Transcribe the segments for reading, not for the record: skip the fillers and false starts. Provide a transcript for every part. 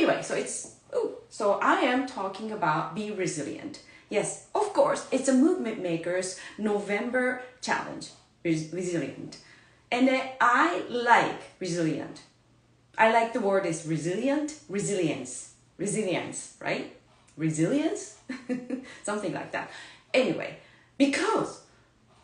Anyway, so I am talking about be resilient. Yes, of course, it's a Movement Makers November challenge, resilient. And then I like resilient. I like the word is resilient, resilience, right? Resilience, something like that. Anyway, because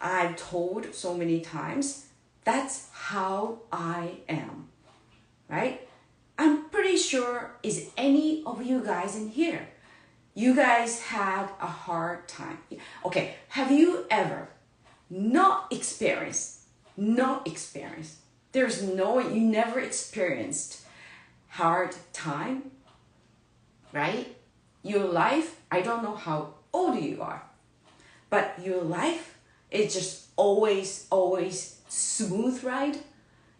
I've told so many times, that's how I am, right? I'm pretty sure is any of you guys in here, you guys had a hard time. Okay, have you ever not experienced, you never experienced hard time, right? Your life, I don't know how old you are, but your life is just always smooth ride.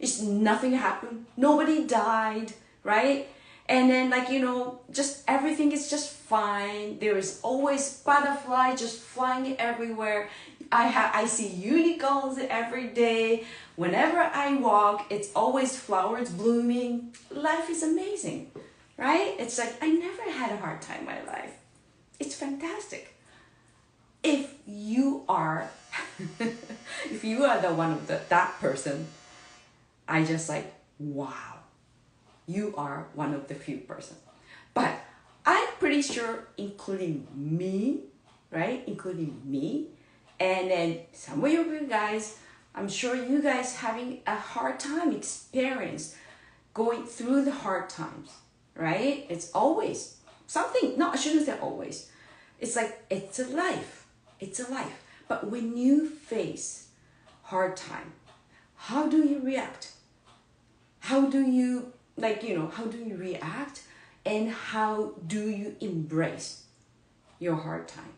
It's nothing happened. Nobody died, right? And then just everything is just fine. There is always butterfly just flying everywhere. I see unicorns every day. Whenever I walk, it's always flowers blooming. Life is amazing, right? It's like I never had a hard time in my life. It's fantastic. If you are, if you are that person, I just like, wow, you are one of the few person. But I'm pretty sure, including me, right? Including me, and then some of you guys, I'm sure you guys having a hard time experience going through the hard times, right? It's always something, no, I shouldn't say always. It's like, it's a life. It's a life. But when you face hard time, how do you react? How do you, how do you react? And how do you embrace your hard time?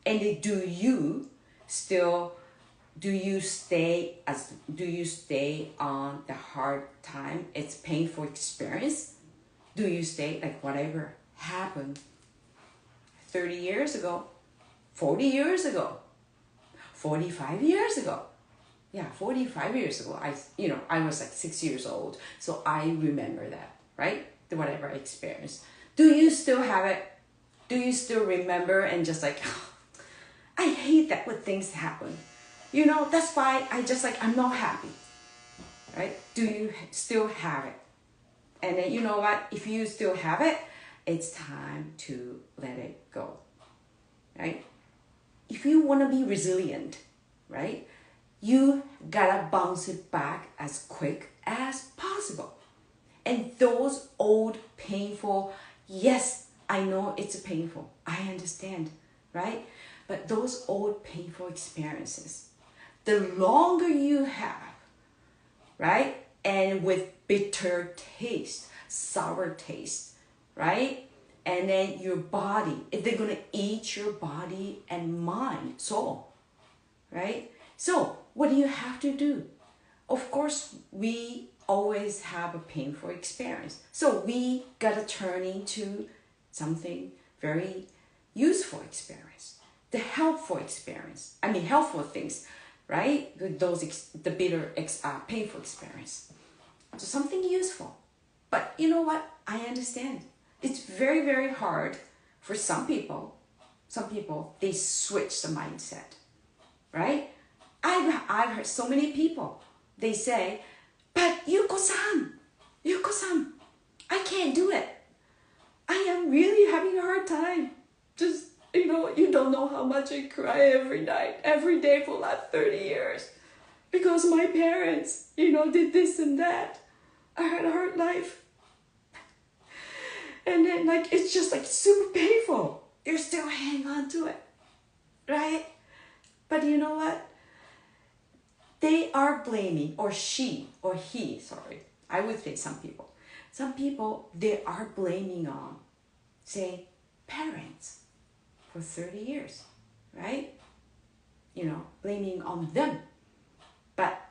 And do you stay on the hard time? It's painful experience. Do you stay like whatever happened 30 years ago, 40 years ago, 45 years ago? Yeah, 45 years ago, I was like 6 years old. So I remember that, right? Whatever I experienced. Do you still have it? Do you still remember and just like, I hate that when things happen. That's why I'm not happy, right? Do you still have it? And then you know what? If you still have it, it's time to let it go, right? If you want to be resilient, right? You gotta bounce it back as quick as possible. And those old painful, yes, I know it's painful. I understand, right? But those old painful experiences, the longer you have, right? And with bitter taste, sour taste, right? And then your body, they're gonna eat your body and mind, soul, right? So what do you have to do? Of course, we always have a painful experience. So we gotta turn into something very useful experience, the helpful experience. Helpful things, right? The bitter, painful experience. So something useful. But you know what? I understand. It's very, very hard for some people. Some people, they switch the mindset, right? I've heard so many people, they say, but Yuko-san, I can't do it. I am really having a hard time. Just, you don't know how much I cry every night, every day for the last 30 years. Because my parents, did this and that. I had a hard life. And then it's just super painful. You're still hanging on to it, right? But you know what? They are blaming, or she, or he, sorry. I would say some people. Some people, they are blaming on, say, parents for 30 years, right? Blaming on them. But,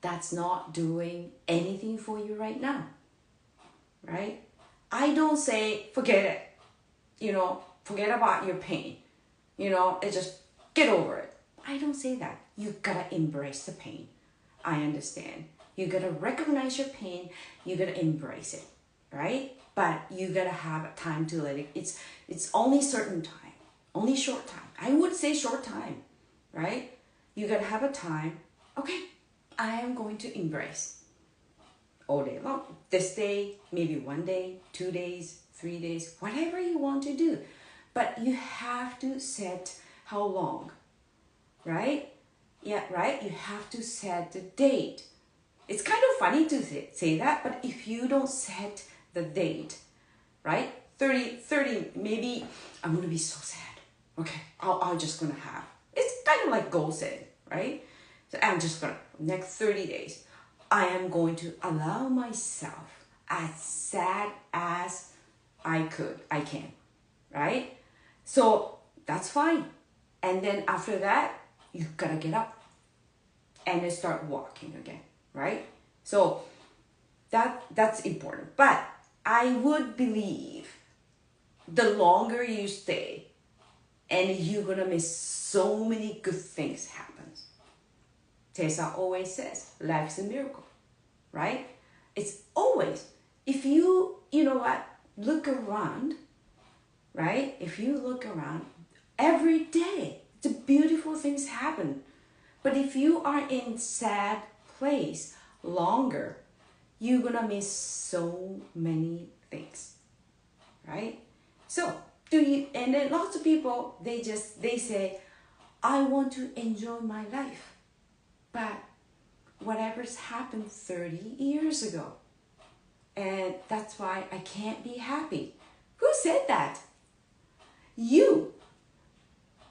that's not doing anything for you right now, right? I don't say, forget it, forget about your pain, and just get over it. I don't say that. You gotta embrace the pain. I understand. You gotta recognize your pain. You gotta embrace it. right? But you gotta have time to let it. It's only certain time, only short time. I would say short time, right? You gotta have a time. Okay, I am going to embrace all day long. This day, maybe 1 day, 2 days, 3 days, whatever you want to do. But you have to set how long, right? Yeah, right? You have to set the date. It's kind of funny to say that, but if you don't set the date, right? 30, maybe I'm going to be so sad. Okay, I'm just going to have. It's kind of like goal setting, right? So I'm just going to, next 30 days, I am going to allow myself as sad as I can, right? So that's fine. And then after that, you gotta get up and then start walking again, right? So that's important. But I would believe the longer you stay, and you're gonna miss so many good things happen. Tessa always says, life's a miracle, right? It's always, if you know what, look around, right? If you look around, every day, the beautiful things happen. But if you are in sad place longer, you're gonna miss so many things, right? So, and then lots of people, they say, I want to enjoy my life. But whatever's happened 30 years ago, and that's why I can't be happy. Who said that? You.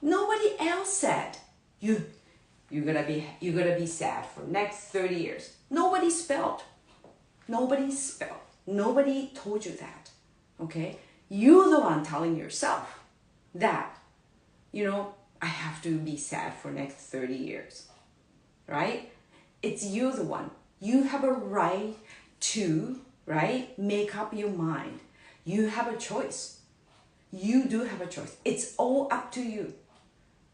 Nobody else said you're gonna be sad for next 30 years. Nobody spelled. Nobody told you that. Okay? You're the one telling yourself that, I have to be sad for next 30 years. Right? It's you the one. You have a right to, right, make up your mind. You have a choice. You do have a choice. It's all up to you.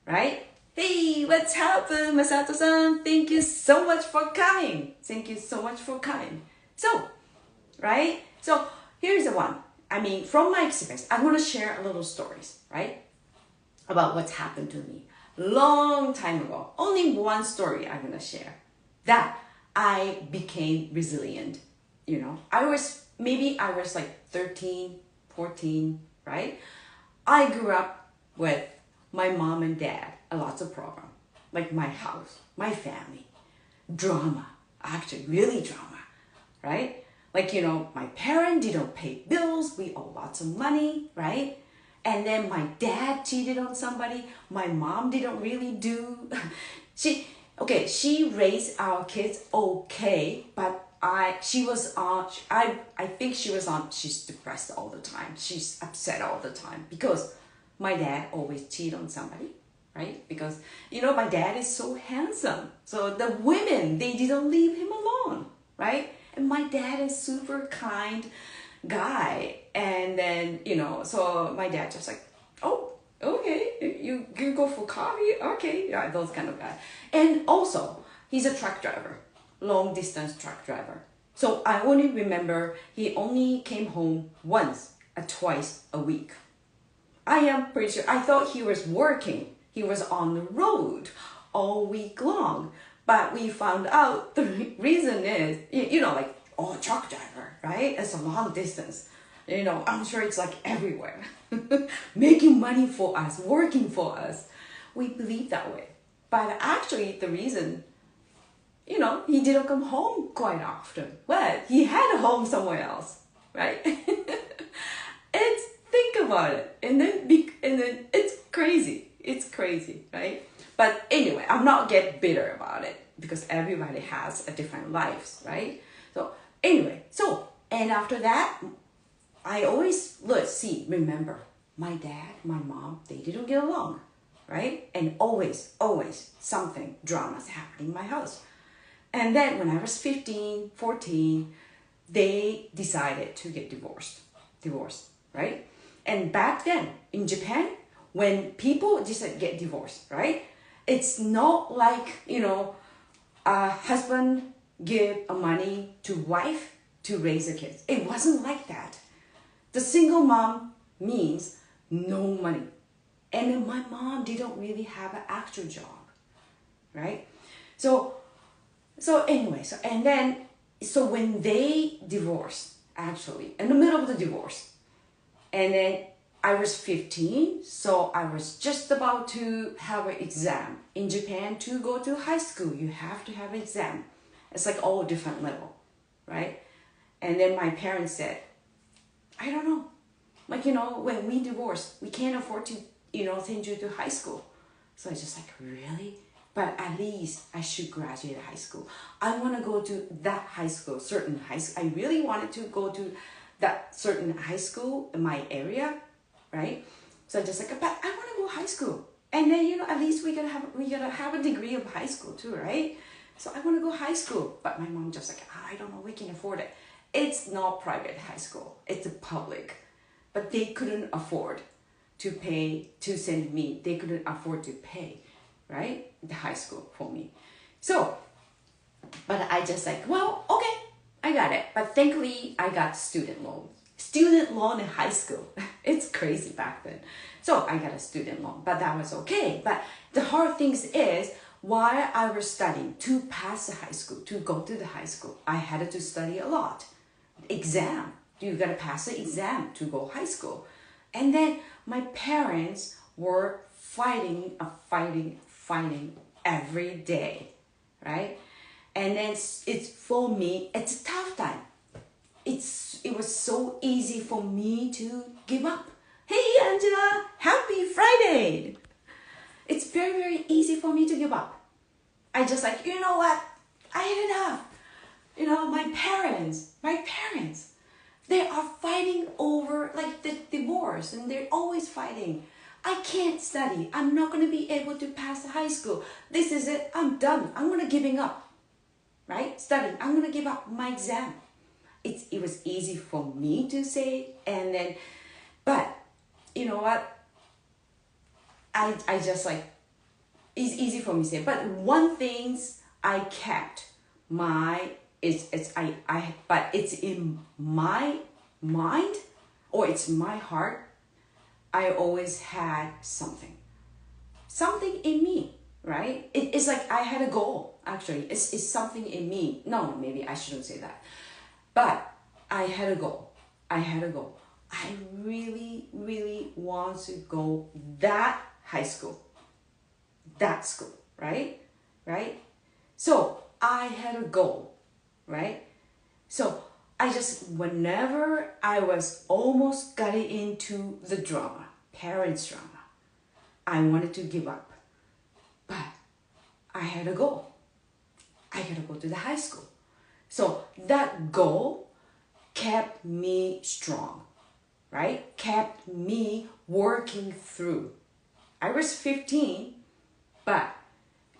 Right? Hey, what's happened, Masato-san? Thank you so much for coming. Thank you so much for coming. So, right? So, here's the one. From my experience, I'm going to share a little stories, right? About what's happened to me. Long time ago. Only one story I'm going to share. That I became resilient. I was like 13, 14, right? I grew up with my mom and dad, lots of problem. Like my house, my family, drama, actually really drama, right? Like, my parents didn't pay bills, we owe lots of money, right? And then my dad cheated on somebody, my mom didn't really do. She raised our kids okay, but I think she's depressed all the time. She's upset all the time because my dad always cheat on somebody, right? Because, my dad is so handsome. So the women, they didn't leave him alone, right? And my dad is super kind guy. And then, so my dad just like, oh, okay, you go for coffee? Okay, yeah, those kind of guys. And also, he's a truck driver, long distance truck driver. So I only remember he only came home once or twice a week. I am pretty sure, I thought he was working. He was on the road all week long. But we found out the reason is, truck driver, right? It's a long distance. I'm sure it's like everywhere. Making money for us, working for us. We believe that way. But actually the reason, he didn't come home quite often. But he had a home somewhere else, right? Think about it. And then it's crazy. It's crazy, right? But anyway, I'm not getting bitter about it because everybody has a different lives, right? So anyway, and after that, I always remember my dad, my mom, they didn't get along, right? And always something, dramas happening in my house. And then when I was 15, 14, they decided to get divorced, right? And back then in Japan, when people just get divorced, right? It's not like, a husband give money to wife to raise the kids. It wasn't like that. The single mom means no money. And then my mom didn't really have an actual job, right? So anyway, so when they divorced, actually, in the middle of the divorce, and then I was 15, so I was just about to have an exam. In Japan, to go to high school, you have to have an exam. It's like all different level, right? And then my parents said, I don't know. Like, when we divorced, we can't afford to, send you to high school. So I was just like, really? But at least I should graduate high school. I want to go to that high school, certain high school. I really wanted to go to that certain high school in my area, right? So I just like, but I want to go high school. And then, at least we gotta have a degree of high school too, right? So I want to go high school. But my mom just like, I don't know, we can afford it. It's not private high school. It's a public. But they couldn't afford to pay to send me. They couldn't afford to pay, right? The high school for me. So, but I just like, well, okay, I got it. But thankfully, I got student loan. Student loan in high school. It's crazy back then. So I got a student loan, but that was okay. But the hard things is, while I was studying to pass the high school, to go to the high school, I had to study a lot. Exam. You gotta pass the exam to go high school. And then my parents were fighting every day, right? And then it's for me, it's a tough time. It was so easy for me to give up. Hey Angela, happy Friday! It's very, very easy for me to give up. I just like, you know what? I had enough. My parents, they are fighting over like the divorce, and they're always fighting. I can't study. I'm not going to be able to pass high school. This is it. I'm done. I'm going to giving up, right? Studying. I'm going to give up my exam. It was easy for me to say, and then, but you know what? I just like, it's easy for me to say. But one things I kept but it's in my mind, or it's my heart. I always had something in me, right? It's like I had a goal. Actually, it's something in me. No, maybe I shouldn't say that. But I had a goal. I really, really want to go that high school, that school, right? So I had a goal, right? So I just, whenever I was almost getting into the drama, parents' drama, I wanted to give up. But I had a goal. I gotta go to the high school. So that goal kept me strong, right? Kept me working through. I was 15, but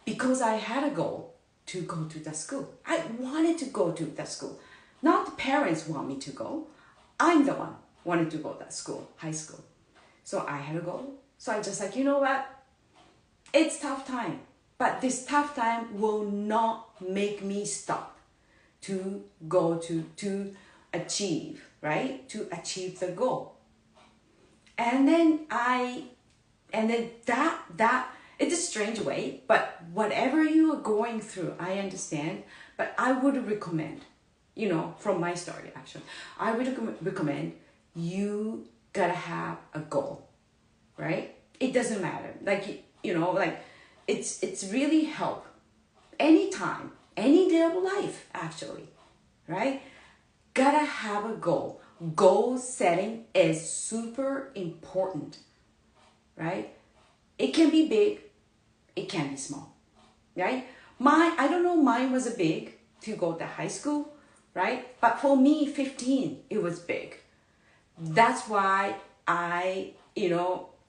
because I had a goal to go to the school, I wanted to go to that school. Not the parents want me to go. I'm the one wanted to go to that school, high school. So I had a goal. So I just like, you know what? It's tough time, but this tough time will not make me stop to go to achieve, right? To achieve the goal. And then that it's a strange way, but whatever you are going through, I understand, but I would recommend, from my story actually, I would recommend you gotta have a goal, right? It doesn't matter, it's really help anytime, any day of life actually, right? Gotta have a goal. Goal setting is super important, right? It can be big, it can be small, right? I don't know, mine was a big to go to high school, right? But for me, 15, it was big. That's why I,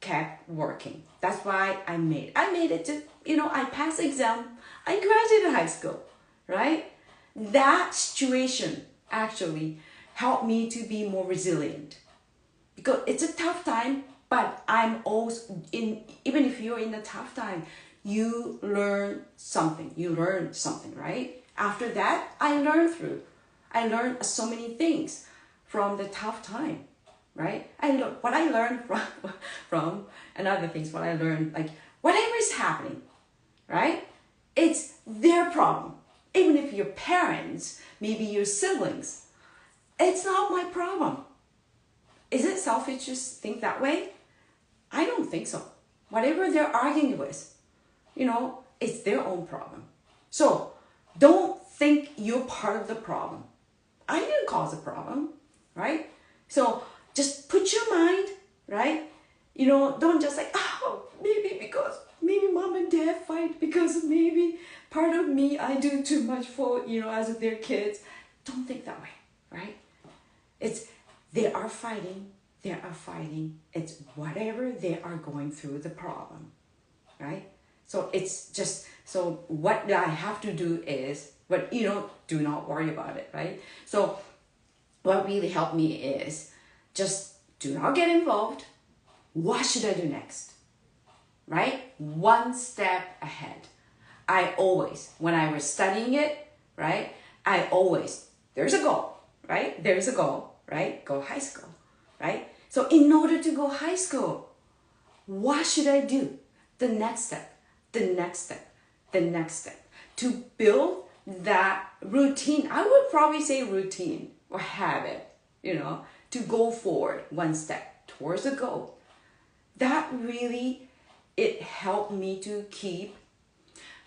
kept working. That's why I made it to, I passed the exam, I graduated high school, right? That situation actually helped me to be more resilient, because it's a tough time, but I'm also even if you're in a tough time, you learn something, right? After that, I learned through. I learned so many things from the tough time, right? What I learned from another things, what I learned, like whatever is happening, right? It's their problem. Even if your parents, maybe your siblings, it's not my problem. Is it selfish to think that way? I don't think so. Whatever they're arguing with, it's their own problem. So don't think you're part of the problem. I didn't cause the problem, right? So just put your mind, right? Don't just like, oh, maybe mom and dad fight because maybe part of me, I do too much for, as their kids. Don't think that way, right? They are fighting. It's whatever they are going through the problem, right? So so what I have to do is, do not worry about it, right? So what really helped me is just do not get involved. What should I do next? Right? One step ahead. I always, when I was studying it, right? There's a goal, right? There's a goal, right? Go high school, right? So in order to go high school, what should I do? The next step. To build that routine, I would probably say routine or habit, to go forward one step towards the goal. That really, it helped me to keep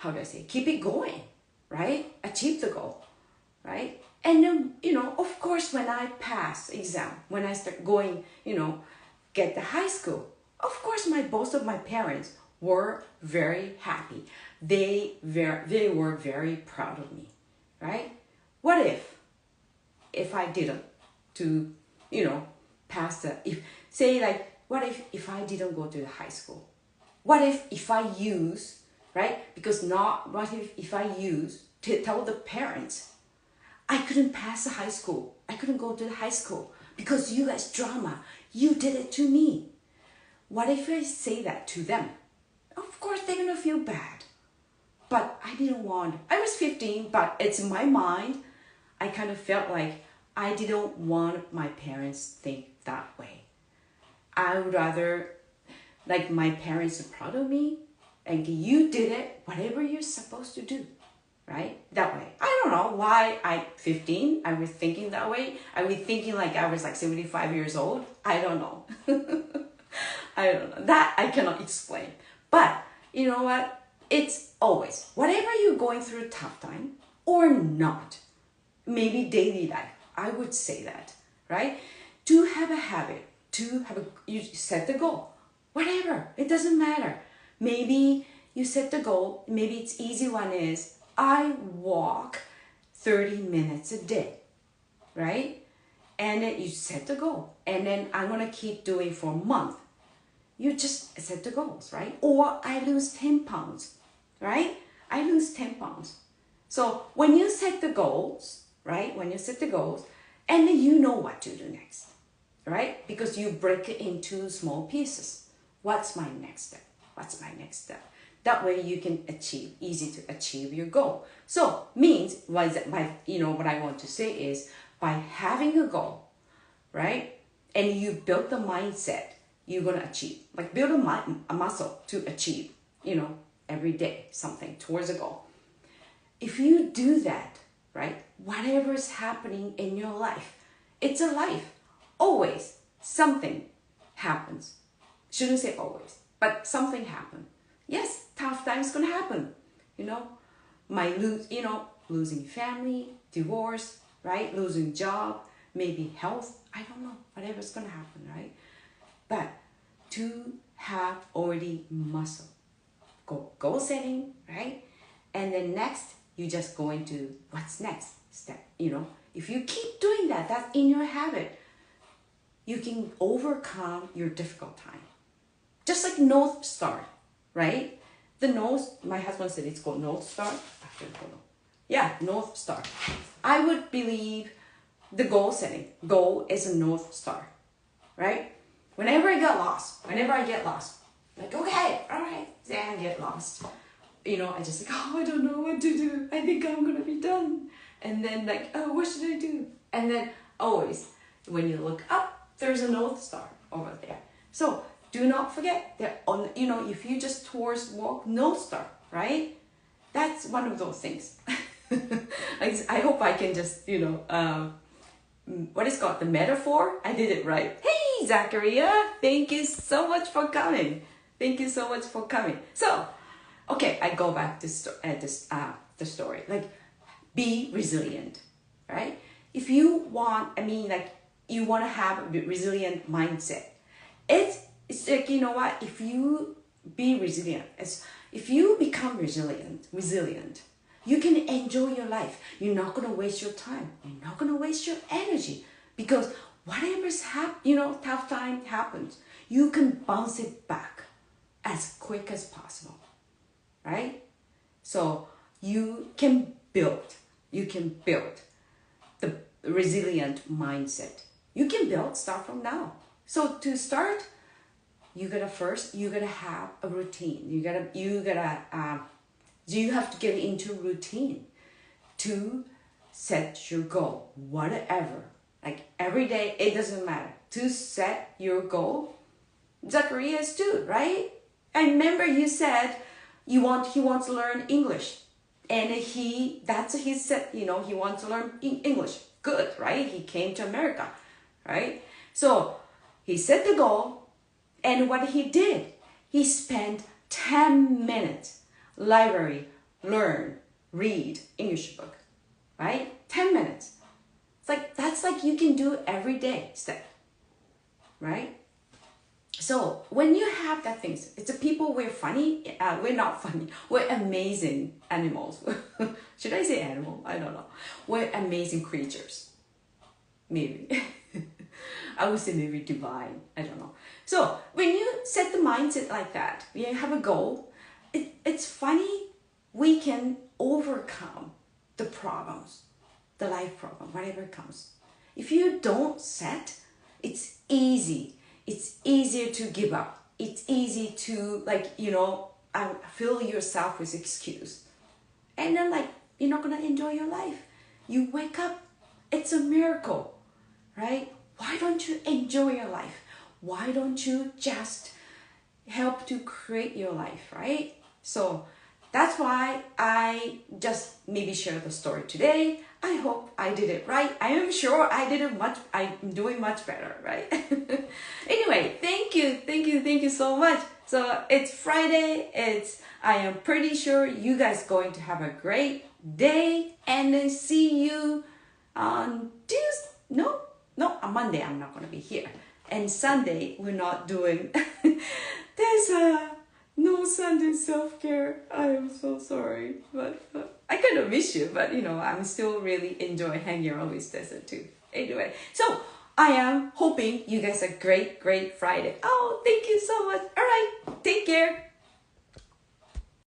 it going, right? Achieve the goal, right? And then, of course, when I pass exam, when I start going, get the high school, of course, both of my parents were very happy. They were very proud of me, right? What if I didn't to, pass what if I didn't go to the high school? What if I use, right? What if I use to tell the parents, I couldn't pass the high school. I couldn't go to the high school because you guys drama. You did it to me. What if I say that to them? Of course, they're going to feel bad. But I was 15, but it's in my mind. I kind of felt like I didn't want my parents to think that way. I would rather, like, my parents are proud of me, and you did it, whatever you're supposed to do, right? That way. I don't know why 15, I was thinking that way. I was thinking like I was like 75 years old. I don't know. I don't know. That I cannot explain. But you know what? It's always, whatever you're going through a tough time or not, maybe daily life, I would say that, right? To have a habit, you set the goal, whatever, it doesn't matter. Maybe you set the goal, maybe it's easy one is, I walk 30 minutes a day, right? And then you set the goal, and then I'm gonna keep doing for a month. You just set the goals, right? Or I lose 10 pounds, right? I lose 10 pounds. So when you set the goals, right? And then you know what to do next, right? Because you break it into small pieces. What's my next step? That way you can easy to achieve your goal. So means, what I want to say is, by having a goal, right? And you build the mindset, you're going to achieve. Like build a muscle to achieve, every day something towards a goal. If you do that, right, whatever is happening in your life, it's a life. Always something happens. Shouldn't say always, but something happens. Yes, tough times gonna happen. Losing family, divorce, right? Losing job, maybe health. I don't know. Whatever's gonna happen, right? But to have already muscle, goal setting, right? And then next, you just go into what's next step. If you keep doing that, that's in your habit, you can overcome your difficult time. Just like North Star, right? My husband said it's called North Star. Yeah, North Star. I would believe the goal setting. Goal is a North Star, right? Whenever I get lost, like, okay, all right, then I get lost. I just like, I don't know what to do. I think I'm going to be done. And then like, oh, what should I do? And then always, when you look up, there's a North Star over there. So do not forget that on, you know, if you just towards walk North Star, right? That's one of those things. I hope I can just, you know, what is called the metaphor? I did it right. Hey, Zacharia, thank you so much for coming. Thank you so much for coming. So, okay, I go back to the story. Like, be resilient, right? If you want, I mean, like, you want to have a resilient mindset. It's like, you know what? If you be resilient, if you become resilient, you can enjoy your life. You're not going to waste your time. You're not going to waste your energy, because whatever's tough time happens, you can bounce it back as quick as possible, right? So you can build the resilient mindset. You can start from now. So to start, you gotta have a routine. You have to get into routine to set your goal, whatever. Like every day, it doesn't matter. To set your goal, Zacharias too, right? I remember you said he wants to learn English, and he said, you know, he wants to learn English. Good, right? He came to America, right? So he set the goal, and what he did, he spent 10 minutes library, learn, read English book, right? 10 minutes. That's like you can do every day step, right? So when you have that things, it's a people, we're funny, we're not funny, we're amazing animals. Should I say animal? I don't know. We're amazing creatures, maybe. I would say maybe divine, I don't know. So when you set the mindset like that, you have a goal, it's funny, we can overcome the problems, the life problem, whatever comes. If you don't set, it's easy. It's easier to give up. It's easy to, like, you know, fill yourself with excuse. And then, like, you're not going to enjoy your life. You wake up, it's a miracle, right? Why don't you enjoy your life? Why don't you just help to create your life, right? So that's why I just maybe share the story today. I hope I did it right. I am sure I'm doing much better, right? Anyway, thank you so much. So it's Friday. I am pretty sure you guys going to have a great day, and then see you on Tuesday. No, on Monday I'm not going to be here. And Sunday we're not doing, there's no Sunday self-care. I am so sorry, but I kind of miss you, but you know, I'm still really enjoy hanging around with Tessa too. Anyway, so I am hoping you guys a great Friday. Oh, thank you so much. All right, take care.